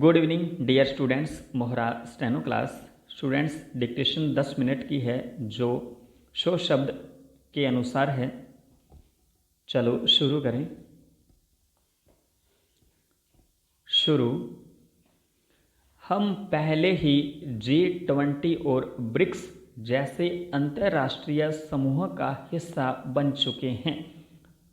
Good evening dear students. Mohra steno class. Students, dictation 10 minute की है जो शो शब्द के अनुसार है। चलो शुरू करें। शुरू। हम पहले ही G20 और ब्रिक्स जैसे अंतर्राष्ट्रीय समूह का हिस्सा बन चुके हैं।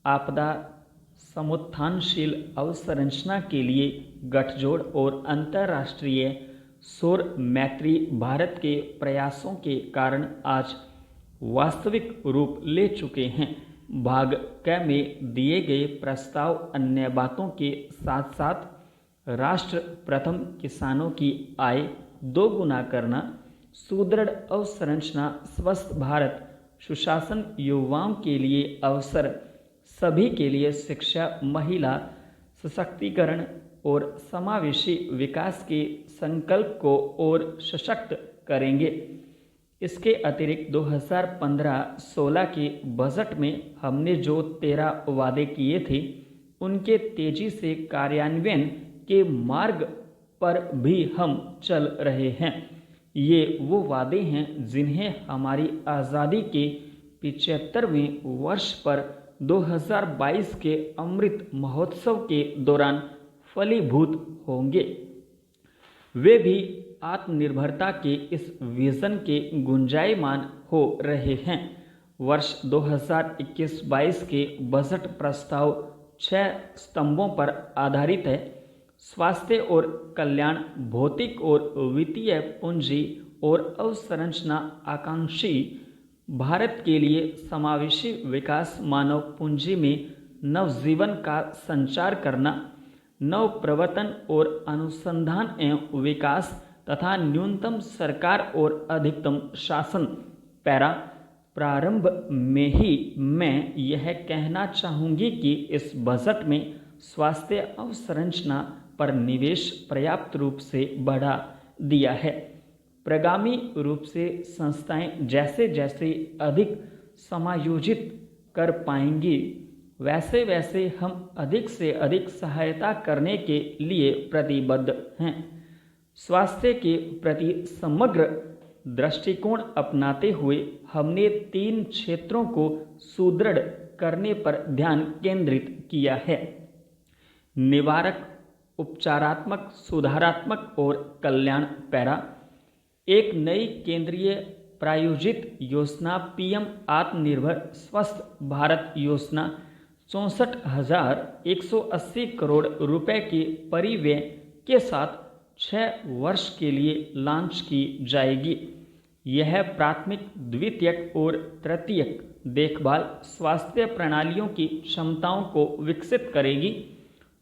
आपदा समुत्थानशील अवसंरचना के लिए गठजोड़ और अंतर्राष्ट्रीय सौर मैत्री भारत के प्रयासों के कारण आज वास्तविक रूप ले चुके हैं। भाग क में दिए गए प्रस्ताव अन्य बातों के साथ साथ राष्ट्र प्रथम किसानों की आय दोगुना करना, सुदृढ़ अवसंरचना, स्वस्थ भारत, सुशासन, युवाओं के लिए अवसर, सभी के लिए शिक्षा, महिला सशक्तिकरण और समावेशी विकास के संकल्प को और सशक्त करेंगे। इसके अतिरिक्त 2015-16 के बजट में हमने जो 13 वादे किए थे उनके तेजी से कार्यान्वयन के मार्ग पर भी हम चल रहे हैं। ये वो वादे हैं जिन्हें हमारी आज़ादी के 75वें वर्ष पर 2022 के अमृत महोत्सव के दौरान फलीभूत होंगे। वे भी आत्मनिर्भरता के इस विजन के गुंजायमान हो रहे हैं। वर्ष 2021-22 के बजट प्रस्ताव 6 स्तंभों पर आधारित है। स्वास्थ्य और कल्याण, भौतिक और वित्तीय पूंजी और अवसंरचना, आकांक्षी भारत के लिए समावेशी विकास, मानव पूंजी में नवजीवन का संचार करना, नव प्रवर्तन और अनुसंधान एवं विकास तथा न्यूनतम सरकार और अधिकतम शासन। पैरा। प्रारंभ में ही मैं यह कहना चाहूँगी कि इस बजट में स्वास्थ्य अवसंरचना पर निवेश पर्याप्त रूप से बढ़ा दिया है। प्रगामी रूप से संस्थाएं जैसे जैसे अधिक समायोजित कर पाएंगी वैसे वैसे हम अधिक से अधिक सहायता करने के लिए प्रतिबद्ध हैं। स्वास्थ्य के प्रति समग्र दृष्टिकोण अपनाते हुए हमने 3 क्षेत्रों को सुदृढ़ करने पर ध्यान केंद्रित किया है: निवारक, उपचारात्मक, सुधारात्मक और कल्याण। पैरा। एक नई केंद्रीय प्रायोजित योजना पीएम आत्मनिर्भर स्वस्थ भारत योजना 64,180 करोड़ रुपए के परिव्यय के साथ 6 वर्ष के लिए लॉन्च की जाएगी। यह प्राथमिक, द्वितीयक और तृतीयक देखभाल स्वास्थ्य प्रणालियों की क्षमताओं को विकसित करेगी,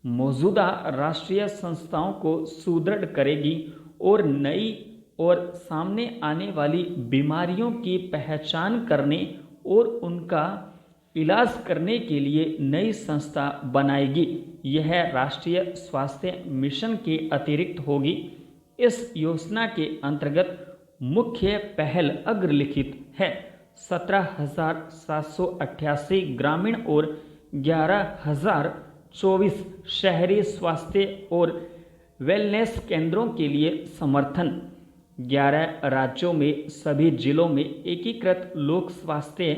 मौजूदा राष्ट्रीय संस्थाओं को सुदृढ़ करेगी और नई और सामने आने वाली बीमारियों की पहचान करने और उनका इलाज करने के लिए नई संस्था बनाएगी। यह राष्ट्रीय स्वास्थ्य मिशन के अतिरिक्त होगी। इस योजना के अंतर्गत मुख्य पहल अग्रलिखित है: 17,788 ग्रामीण और 11,024 शहरी स्वास्थ्य और वेलनेस केंद्रों के लिए समर्थन। 11 राज्यों में सभी जिलों में एकीकृत लोक स्वास्थ्य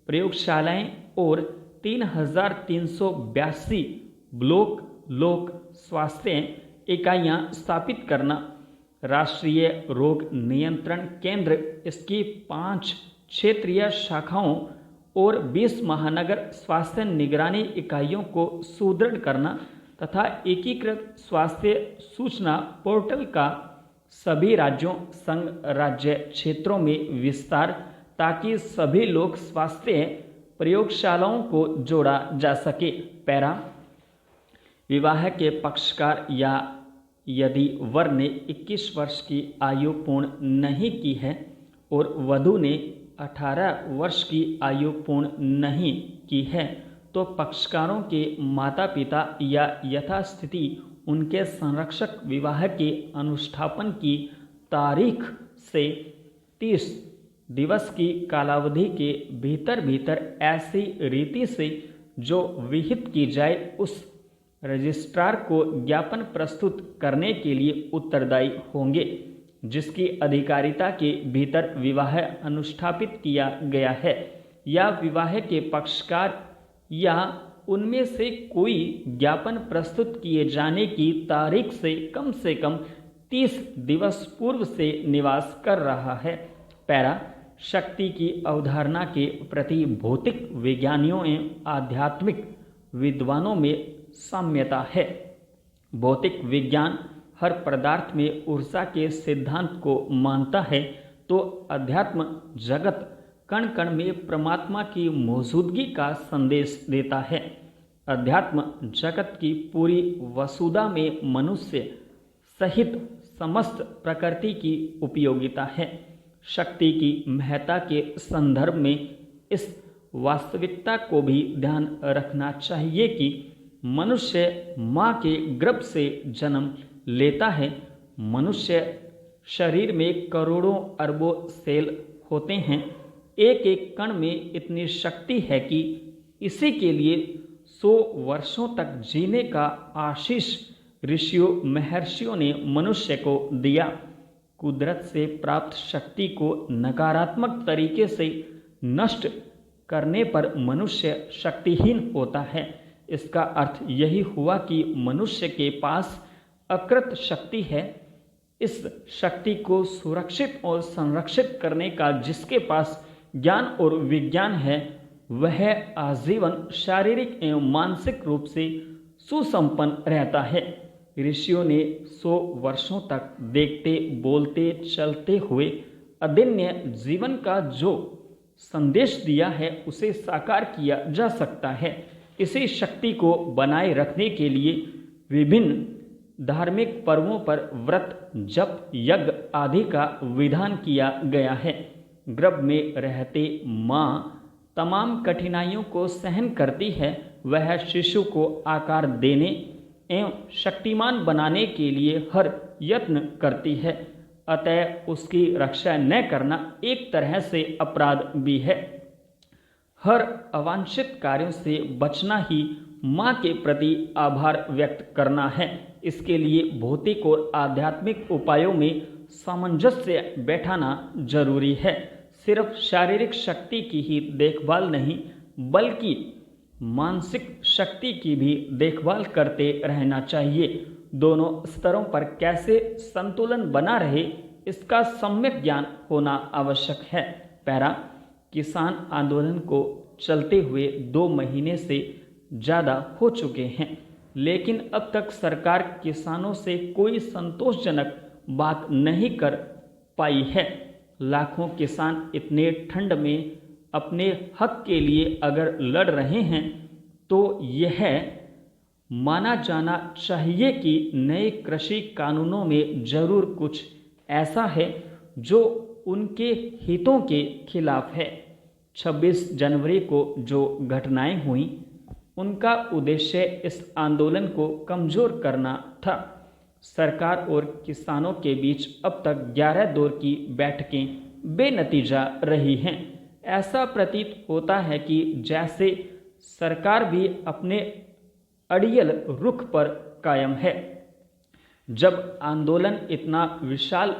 प्रयोगशालाएं और 3,382 ब्लॉक लोक स्वास्थ्य इकाइयां स्थापित करना। राष्ट्रीय रोग नियंत्रण केंद्र, इसकी 5 क्षेत्रीय शाखाओं और 20 महानगर स्वास्थ्य निगरानी इकाइयों को सुदृढ़ करना तथा एकीकृत स्वास्थ्य सूचना पोर्टल का सभी राज्यों, संघ राज्य क्षेत्रों में विस्तार ताकि सभी लोक स्वास्थ्य प्रयोगशालाओं को जोड़ा जा सके। पैरा। विवाह के पक्षकार या यदि वर ने 21 वर्ष की आयु पूर्ण नहीं की है और वधू ने 18 वर्ष की आयु पूर्ण नहीं की है तो पक्षकारों के माता पिता या यथास्थिति उनके संरक्षक विवाह के अनुष्ठापन की तारीख से 30 दिवस की कालावधि के भीतर भीतर ऐसी रीति से जो विहित की जाए उस रजिस्ट्रार को ज्ञापन प्रस्तुत करने के लिए उत्तरदायी होंगे, जिसकी अधिकारिता के भीतर विवाह अनुष्ठापित किया गया है या विवाह के पक्षकार या उनमें से कोई ज्ञापन प्रस्तुत किए जाने की तारीख से कम 30 दिवस पूर्व से निवास कर रहा है। पैरा शक्ति की अवधारणा के प्रति भौतिक विज्ञानियों एवं आध्यात्मिक विद्वानों में साम्यता है। भौतिक विज्ञान हर पदार्थ में ऊर्जा के सिद्धांत को मानता है, तो अध्यात्म जगत कण कण में परमात्मा की मौजूदगी का संदेश देता है। अध्यात्म जगत की पूरी वसुधा में मनुष्य सहित समस्त प्रकृति की उपयोगिता है। शक्ति की महत्ता के संदर्भ में इस वास्तविकता को भी ध्यान रखना चाहिए कि मनुष्य माँ के गर्भ से जन्म लेता है। मनुष्य शरीर में करोड़ों अरबों सेल होते हैं। एक एक कण में इतनी शक्ति है कि इसी के लिए 100 वर्षों तक जीने का आशीष ऋषियों महर्षियों ने मनुष्य को दिया। कुदरत से प्राप्त शक्ति को नकारात्मक तरीके से नष्ट करने पर मनुष्य शक्तिहीन होता है। इसका अर्थ यही हुआ कि मनुष्य के पास अकृत शक्ति है। इस शक्ति को सुरक्षित और संरक्षित करने का जिसके पास ज्ञान और विज्ञान है, वह आजीवन शारीरिक एवं मानसिक रूप से सुसंपन्न रहता है। ऋषियों ने 100 वर्षों तक देखते बोलते चलते हुए अदिन्य जीवन का जो संदेश दिया है, उसे साकार किया जा सकता है। इसी शक्ति को बनाए रखने के लिए विभिन्न धार्मिक पर्वों पर व्रत, जप, यज्ञ आदि का विधान किया गया है। गर्भ में रहते माँ तमाम कठिनाइयों को सहन करती है। वह शिशु को आकार देने एवं शक्तिमान बनाने के लिए हर यत्न करती है। अतः उसकी रक्षा न करना एक तरह से अपराध भी है। हर अवांछित कार्यों से बचना ही माँ के प्रति आभार व्यक्त करना है। इसके लिए भौतिक और आध्यात्मिक उपायों में सामंजस्य बैठाना जरूरी है। सिर्फ शारीरिक शक्ति की ही देखभाल नहीं, बल्कि मानसिक शक्ति की भी देखभाल करते रहना चाहिए। दोनों स्तरों पर कैसे संतुलन बना रहे, इसका सम्यक ज्ञान होना आवश्यक है। पैरा किसान आंदोलन को चलते हुए 2 महीने से ज़्यादा हो चुके हैं, लेकिन अब तक सरकार किसानों से कोई संतोषजनक बात नहीं कर पाई है। लाखों किसान इतने ठंड में अपने हक के लिए अगर लड़ रहे हैं, तो यह माना जाना चाहिए कि नए कृषि कानूनों में जरूर कुछ ऐसा है जो उनके हितों के खिलाफ है। 26 जनवरी को जो घटनाएं हुई, उनका उद्देश्य इस आंदोलन को कमज़ोर करना था। सरकार और किसानों के बीच अब तक 11 दौर की बैठकें बेनतीजा रही हैं। ऐसा प्रतीत होता है कि जैसे सरकार भी अपने अड़ियल रुख पर कायम है। जब आंदोलन इतना विशाल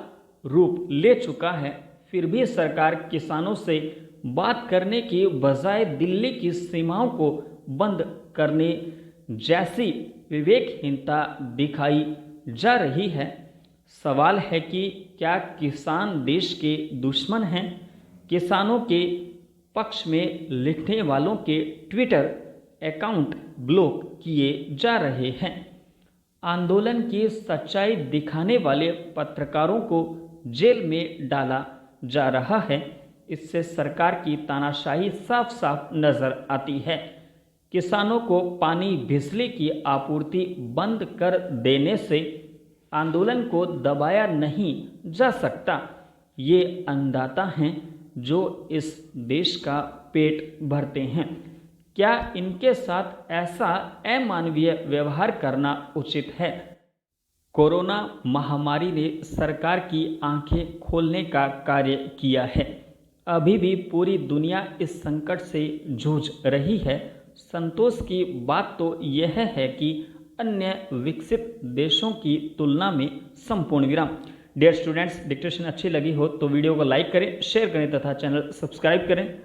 रूप ले चुका है, फिर भी सरकार किसानों से बात करने की बजाय दिल्ली की सीमाओं को बंद करने जैसी विवेकहीनता दिखाई जा रही है। सवाल है कि क्या किसान देश के दुश्मन हैं? किसानों के पक्ष में लिखने वालों के ट्विटर अकाउंट ब्लॉक किए जा रहे हैं। आंदोलन की सच्चाई दिखाने वाले पत्रकारों को जेल में डाला जा रहा है। इससे सरकार की तानाशाही साफ साफ नजर आती है। किसानों को पानी बिजली की आपूर्ति बंद कर देने से आंदोलन को दबाया नहीं जा सकता। ये अन्नदाता हैं जो इस देश का पेट भरते हैं। क्या इनके साथ ऐसा अमानवीय व्यवहार करना उचित है? कोरोना महामारी ने सरकार की आंखें खोलने का कार्य किया है। अभी भी पूरी दुनिया इस संकट से जूझ रही है। संतोष की बात तो यह है कि अन्य विकसित देशों की तुलना में संपूर्ण विराम। डियर स्टूडेंट्स, डिक्टेशन अच्छी लगी हो तो वीडियो को लाइक करें, शेयर करें तथा चैनल सब्सक्राइब करें।